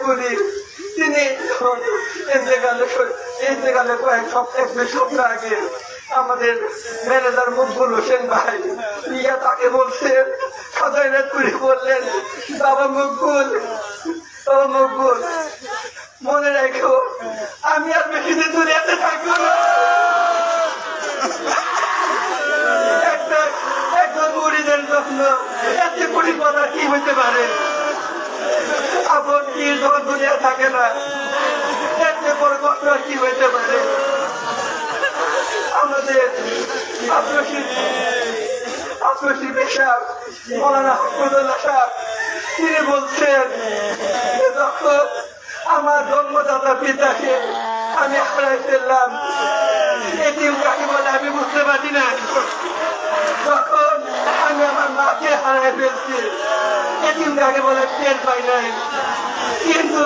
করি তিনি ইন্তেকালে কয়েক সপ্তাহ আগে আমাদের ম্যানেজার মকবুল হোসেন ভাই ইয়া তাকে বলছেন খাজাইনাথপুরি বললেন বাবা মকবুল মনে রেখো আমি আর বেশি দিন দুনিয়াতে থাকবো না। একজন মুরিদের জন্য এত কোটি কথা কি হইতে পারে? আপন কি যখন দুনিয়া থাকে না এত বড় কথা কি হইতে পারে? আমাদের আত্মশিল্পী সাহেব মৌলানা হকমুল্লাহ সাহেব তিনি বলছেন যখন আমার জন্মদাতা পিতাকে আমি হারাই ফেললাম এটিম কাকে বলে আমি বুঝতে পারি না। যখন আমি আমার মাকে হারাই ফেলছি এটিম কাকে বলে টের পাই নাই, কিন্তু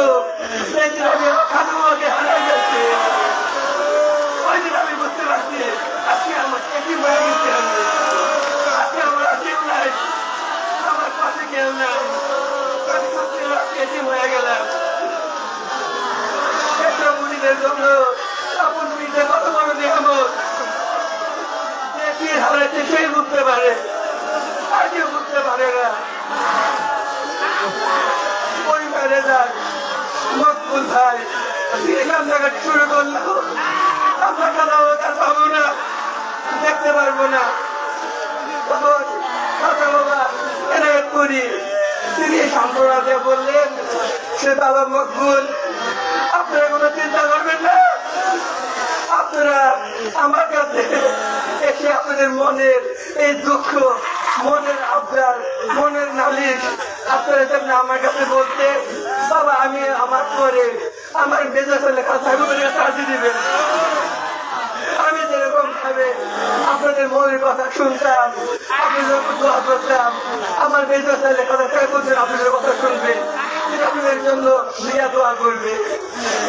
সেদিন আমি খাদুমাকে হারাই গেছি ওই দিন আমি বুঝতে পারছি আজকে আমার এটিম হয়ে গেছে। আজকে আমার কেউ নাই, আমার পাশে কেউ নাই, এটিম হয়ে গেলাম। জন্য আপন নিজে কত বড় নিয়ামত হারাইতে সেই বুঝতে পারে, আর কেউ বুঝতে পারে না। ওই ম্যানেজার মকবুল ভাই এখান থেকে শুরু করলো আমরা খাওয়া আর পাবো না, দেখতে পারবো না। তখন কথা বাবা এনায়ত করি তিনি সান্ত্বনা দিয়ে বললেন সে বাবা মকবুল আপনারা কোনো চিন্তা করবেন না, আপনারা আমার কাছে এসে আপনাদের মনের এই দুঃখ, মনের আবদার, মনের নালিশ আপনারা যেমন আমার কাছে বলতে বাবা আমি আমার পরে আমার মেজাজে লেখা সাহেবের কাছে আসি দিবেন। আমি যেরকম ভাবে আপনাদের মনের কথা শুনতাম, আপনাদের দোয়া করতাম, আমার মেজাজে লেখা সাহেব আপনাদের কথা শুনবে, আপনাদের জন্য দিয়া দোয়া করবে।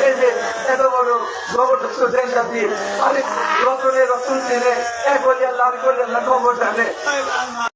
এই যে এত বড় জবরদস্ত দেন জাতি আরেক রতনের রতন ছেলে এক বলিয়া লাভ করলেন না খবর জানে।